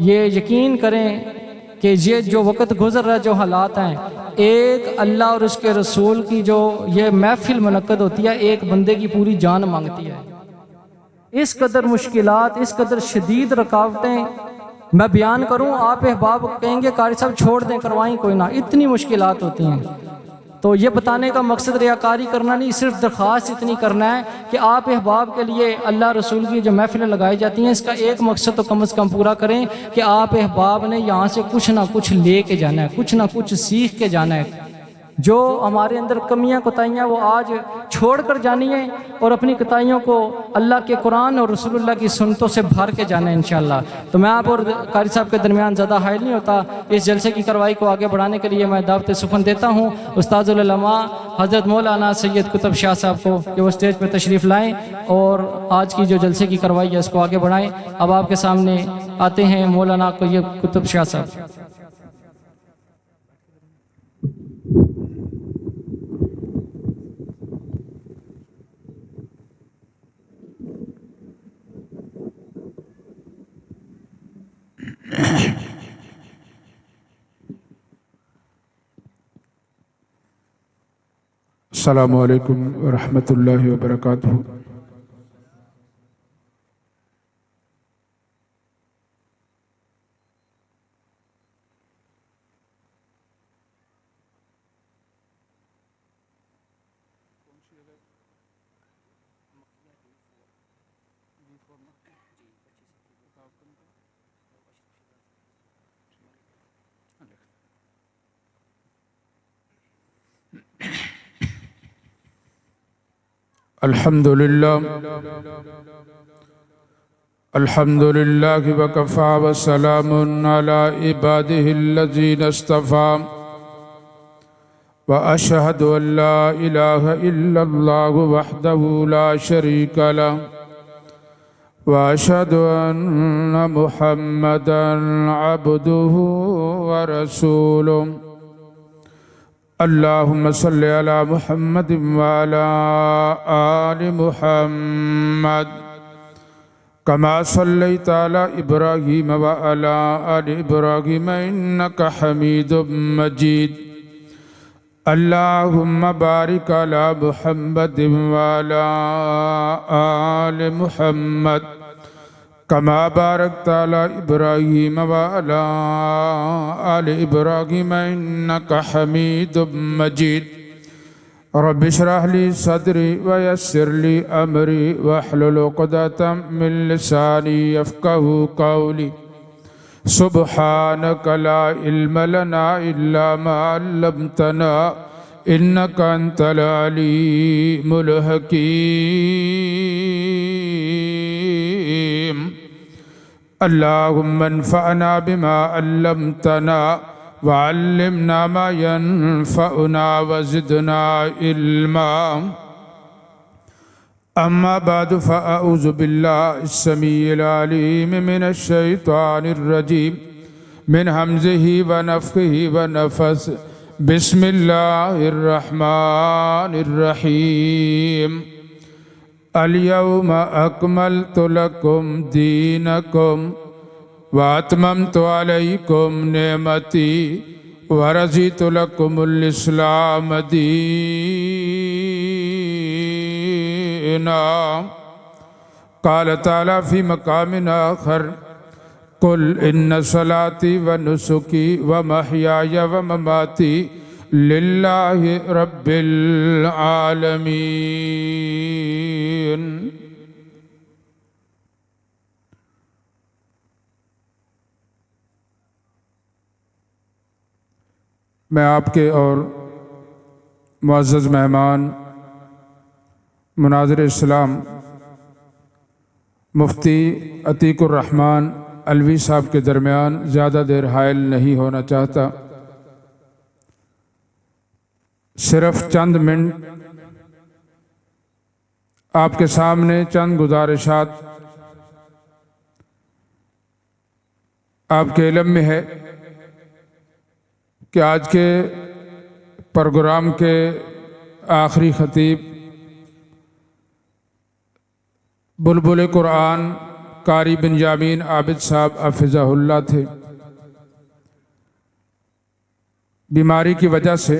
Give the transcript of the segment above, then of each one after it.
یہ یقین کریں کہ یہ جو وقت گزر رہا ہے، جو حالات ہیں، ایک اللہ اور اس کے رسول کی جو یہ محفل منعقد ہوتی ہے، ایک بندے کی پوری جان مانگتی ہے۔ اس قدر مشکلات، اس قدر شدید رکاوٹیں میں بیان کروں، آپ احباب کہیں گے قاری صاحب چھوڑ دیں، کروائیں کوئی نہ، اتنی مشکلات ہوتی ہیں۔ تو یہ بتانے کا مقصد ریاکاری کرنا نہیں، صرف درخواست اتنی کرنا ہے کہ آپ احباب کے لیے اللہ رسول کی جو محفلیں لگائی جاتی ہیں، اس کا ایک مقصد تو کم از کم پورا کریں کہ آپ احباب نے یہاں سے کچھ نہ کچھ لے کے جانا ہے، کچھ نہ کچھ سیکھ کے جانا ہے۔ جو ہمارے اندر کمیاں کوتاہیاں وہ آج چھوڑ کر جانی ہیں، اور اپنی کوتاہیوں کو اللہ کے قرآن اور رسول اللہ کی سنتوں سے بھر کے جانا ہے انشاءاللہ۔ تو میں آپ اور قاری صاحب کے درمیان زیادہ حائل نہیں ہوتا، اس جلسے کی کارروائی کو آگے بڑھانے کے لیے میں دعوت سخن دیتا ہوں استاد العلماء حضرت مولانا سید قطب شاہ صاحب کو کہ وہ اسٹیج پہ تشریف لائیں اور آج کی جو جلسے کی کارروائی ہے اس کو آگے بڑھائیں۔ اب آپ کے سامنے آتے ہیں مولانا قطب شاہ صاحب۔ السلام علیکم ورحمۃ اللہ وبرکاتہ۔ الحمدللہ وکفی وسلام علی عبادہ الذین اصطفیٰ واشہد ان لا الہ الا اللہ وحدہ لا شریک لہ واشہد ان محمدا عبدہ ورسولہ۔ اللہم صلی علی محمد وعلی آل محمد کما صلیت علی ابراہیم وعلی آل ابراہیم انک حمید مجید۔ اللہم بارک علی محمد وعلی آل محمد کما بارکت علی ابراہیم وعلی آل ابراہیم انک حمید مجید۔ رب اشرح لی صدری ویسر لی امری واحلل عقدۃ من لسانی یفقہوا قولی۔ سبحانک لا علم لنا الا ما علمتنا انک انت العلیم الحکیم۔ اللہم انفعنا بما علمتنا وعلمنا ما ينفعنا وزدنا علما۔ اما بعد فاعوذ باللہ السمیع العلیم من الشیطان الرجیم من ہمزہ ونفخہ ونفثہ۔ بسم اللہ الرحمن الرحیم۔ الیوم اکملت لکم دینکم واتممت علیکم نعمتی ورضیت لکم الاسلام دینا۔ قال تعالی فی مقام آخر قل ان صلاتی ونسکی ومحیای ومماتی للہ رب العالمین۔ میں آپ کے اور معزز مہمان مناظر اسلام مفتی عتیق الرحمن علوی صاحب کے درمیان زیادہ دیر حائل نہیں ہونا چاہتا۔ صرف چند منٹ آپ کے سامنے چند گزارشات آپ کے علم میں ہے کہ آج کے پروگرام کے آخری خطیب بلبل قرآن قاری بنیامین عابد صاحب حفظہ اللہ تھے، بیماری کی وجہ سے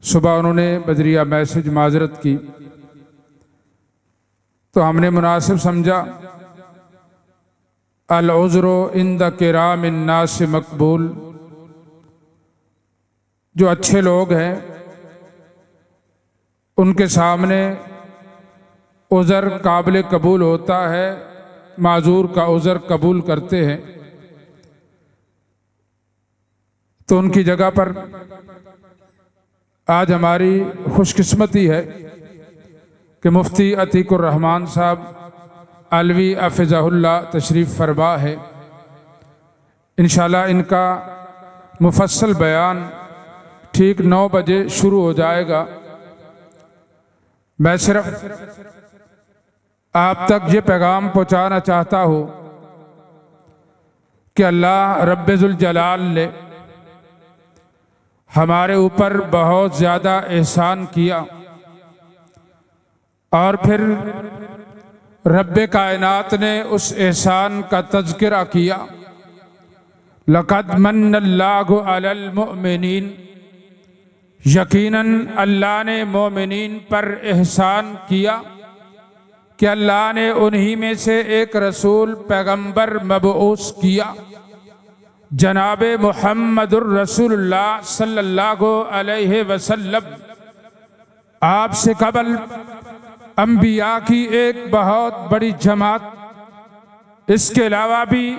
صبح انہوں نے بدریہ میسج معذرت کی، تو ہم نے مناسب سمجھا العذر عند کرام الناس مقبول، جو اچھے لوگ ہیں ان کے سامنے عذر قابل قبول ہوتا ہے، معذور کا عذر قبول کرتے ہیں، تو ان کی جگہ پر آج ہماری خوش قسمتی ہے کہ مفتی عتیق الرحمان صاحب علوی حفظہ اللہ تشریف فرما ہے۔ انشاءاللہ ان کا مفصل بیان ٹھیک 9 بجے شروع ہو جائے گا۔ میں صرف آپ تک یہ پیغام پہنچانا چاہتا ہوں کہ اللہ رب ذوالجلال نے ہمارے اوپر بہت زیادہ احسان کیا، اور پھر رب کائنات نے اس احسان کا تذکرہ کیا، لقد من اللہ علی المؤمنین، یقیناً اللہ نے مومنین پر احسان کیا کہ اللہ نے انہی میں سے ایک رسول پیغمبر مبعوث کیا، جناب محمد الرسول اللہ صلی اللہ علیہ وسلم۔ آپ سے قبل انبیاء کی ایک بہت بڑی جماعت، اس کے علاوہ بھی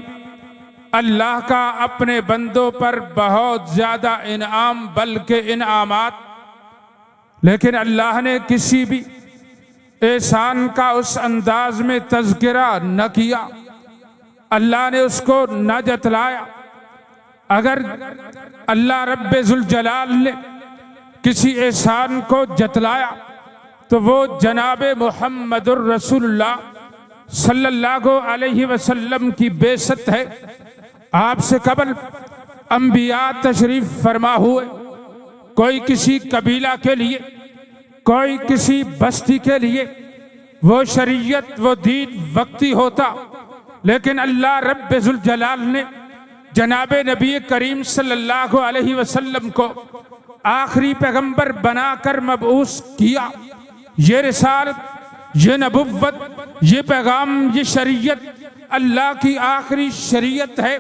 اللہ کا اپنے بندوں پر بہت زیادہ انعام بلکہ انعامات، لیکن اللہ نے کسی بھی احسان کا اس انداز میں تذکرہ نہ کیا، اللہ نے اس کو نہ جتلایا۔ اگر اللہ رب ذوالجلال نے کسی احسان کو جتلایا تو وہ جناب محمد الرسول اللہ صلی اللہ علیہ وسلم کی بعثت ہے۔ آپ سے قبل انبیاء تشریف فرما ہوئے، کوئی کسی قبیلہ کے لیے، کوئی کسی بستی کے لیے وہ شریعت وہ دین وقتی ہوتا، لیکن اللہ رب ذوالجلال نے جناب نبی کریم صلی اللہ علیہ وسلم کو آخری پیغمبر بنا کر مبعوث کیا۔ یہ رسالت، یہ نبوت، یہ پیغام، یہ شریعت اللہ کی آخری شریعت ہے،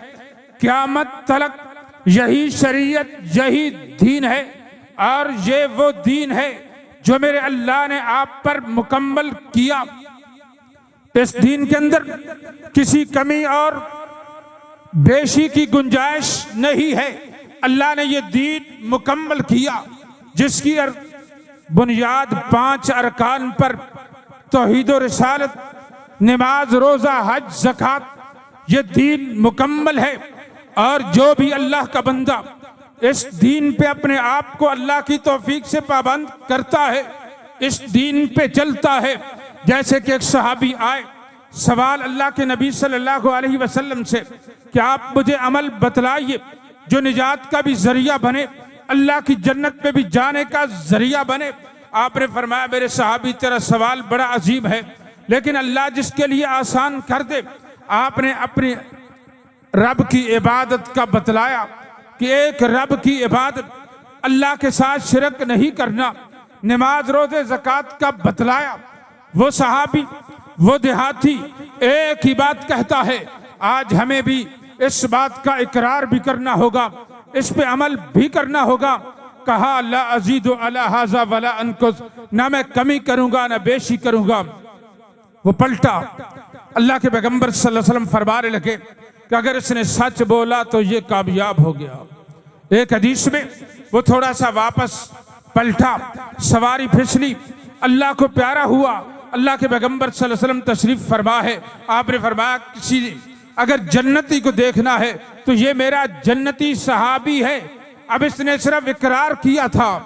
قیامت تلک یہی شریعت یہی دین ہے، اور یہ وہ دین ہے جو میرے اللہ نے آپ پر مکمل کیا۔ اس دین کے اندر کسی کمی اور بیشی کی گنجائش نہیں ہے۔ اللہ نے یہ دین مکمل کیا جس کی بنیاد 5 ارکان پر، توحید و رسالت، نماز، روزہ، حج، زکوٰۃ، یہ دین مکمل ہے۔ اور جو بھی اللہ کا بندہ اس دین پہ اپنے آپ کو اللہ کی توفیق سے پابند کرتا ہے، اس دین پہ چلتا ہے، جیسے کہ ایک صحابی آئے، سوال اللہ کے نبی صلی اللہ علیہ وسلم سے کہ آپ مجھے عمل بتلائیے جو نجات کا بھی ذریعہ بنے، اللہ کی جنت پہ بھی جانے کا ذریعہ بنے۔ آپ نے فرمایا میرے صحابی تیرا سوال بڑا عجیب ہے، لیکن اللہ جس کے لیے آسان کر دے۔ آپ نے اپنے رب کی عبادت کا بتلایا کہ ایک رب کی عبادت، اللہ کے ساتھ شرک نہیں کرنا، نماز، روزے، زکوٰۃ کا بتلایا۔ وہ صحابی، وہ دیہاتی ایک ہی بات کہتا ہے، آج ہمیں بھی اس بات کا اقرار بھی کرنا ہوگا، اس پہ عمل بھی کرنا ہوگا۔ کہا لا ازید علی ھذا ولا انقص، نہ میں کمی کروں گا نہ بیشی کروں گا۔ وہ پلٹا، اللہ کے پیغمبر صلی اللہ علیہ وسلم فرمانے لگے کہ اگر اس نے سچ بولا تو یہ کامیاب ہو گیا۔ ایک حدیث میں وہ تھوڑا سا واپس پلٹا، سواری پھسلی، اللہ کو پیارا ہوا۔ اللہ کے پیغمبر صلی اللہ علیہ وسلم تشریف فرما ہے، آپ نے فرمایا کسی اگر جنتی کو دیکھنا ہے تو یہ میرا جنتی صحابی ہے۔ اب اس نے صرف اقرار کیا تھا،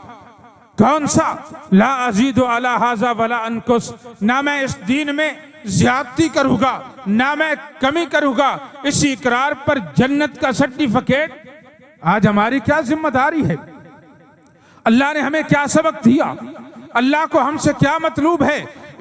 کون سا؟ لا ازید علی ھذا ولا انقص، نہ میں اس دین میں زیادتی کروں گا نہ میں کمی کروں گا۔ اسی اقرار پر جنت کا سرٹیفکیٹ۔ آج ہماری کیا ذمہ داری ہے؟ اللہ نے ہمیں کیا سبق دیا؟ اللہ کو ہم سے کیا مطلوب ہے؟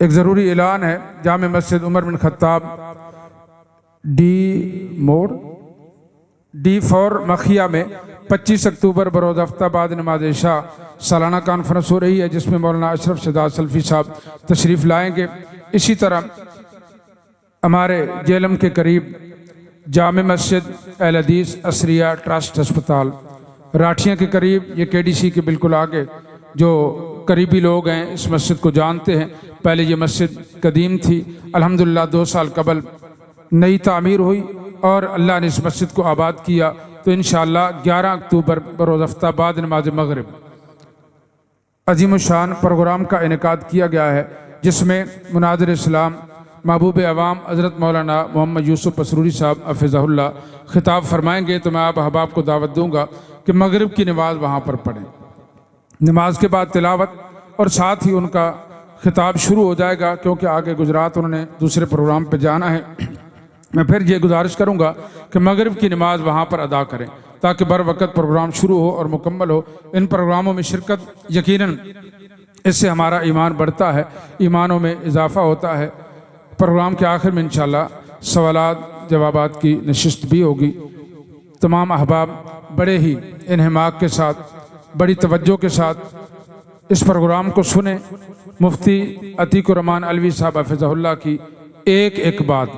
ایک ضروری اعلان ہے، جامع مسجد عمر بن خطاب D4 مکھیہ میں 25 اکتوبر بروز ہفتہ بعد نماز عشاء سالانہ کانفرنس ہو رہی ہے، جس میں مولانا اشرف شہزاد سلفی صاحب تشریف لائیں گے۔ اسی طرح ہمارے جیلم کے قریب جامع مسجد اہل حدیث عصریہ ٹرسٹ ہسپتال راٹھیاں کے قریب، یہ KDC کے بالکل آگے، جو قریبی لوگ ہیں اس مسجد کو جانتے ہیں، پہلے یہ مسجد قدیم تھی، الحمدللہ 2 سال قبل نئی تعمیر ہوئی اور اللہ نے اس مسجد کو آباد کیا، تو انشاءاللہ 11 اکتوبر بروز ہفتہ بعد نماز مغرب عظیم الشان پروگرام کا انعقاد کیا گیا ہے، جس میں مناظر اسلام محبوب عوام حضرت مولانا محمد یوسف پسروری صاحب حفظہ اللہ خطاب فرمائیں گے۔ تو میں آپ احباب کو دعوت دوں گا کہ مغرب کی نماز وہاں پر پڑھیں، نماز کے بعد تلاوت اور ساتھ ہی ان کا خطاب شروع ہو جائے گا، کیونکہ آگے گجرات انہوں نے دوسرے پروگرام پہ جانا ہے۔ میں پھر یہ گزارش کروں گا کہ مغرب کی نماز وہاں پر ادا کریں تاکہ بر وقت پروگرام شروع ہو اور مکمل ہو۔ ان پروگراموں میں شرکت یقیناً اس سے ہمارا ایمان بڑھتا ہے، ایمانوں میں اضافہ ہوتا ہے۔ پروگرام کے آخر میں انشاءاللہ سوالات جوابات کی نشست بھی ہوگی۔ تمام احباب بڑے ہی انہماک کے ساتھ، بڑی توجہ کے ساتھ اس پروگرام کو سنیں۔ مفتی عتیق الرحمان علوی صاحب حفظہ اللہ کی ایک ایک بات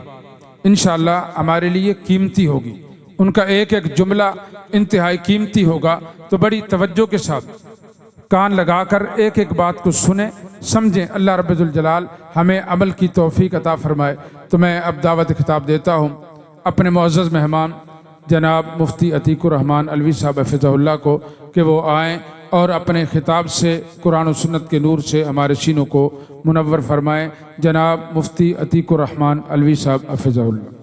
انشاءاللہ ہمارے لیے قیمتی ہوگی، ان کا ایک ایک جملہ انتہائی قیمتی ہوگا، تو بڑی توجہ کے ساتھ کان لگا کر ایک ایک بات کو سنیں، سمجھیں۔ اللہ رب الجلال ہمیں عمل کی توفیق عطا فرمائے۔ تو میں اب دعوت خطاب دیتا ہوں اپنے معزز مہمان جناب مفتی عتیق الرحمان علوی صاحب حفظہ اللہ کو کہ وہ آئیں اور اپنے خطاب سے قرآن و سنت کے نور سے ہمارے سینوں کو منور فرمائیں۔ جناب مفتی عتیق الرحمان علوی صاحب حفظہ اللہ۔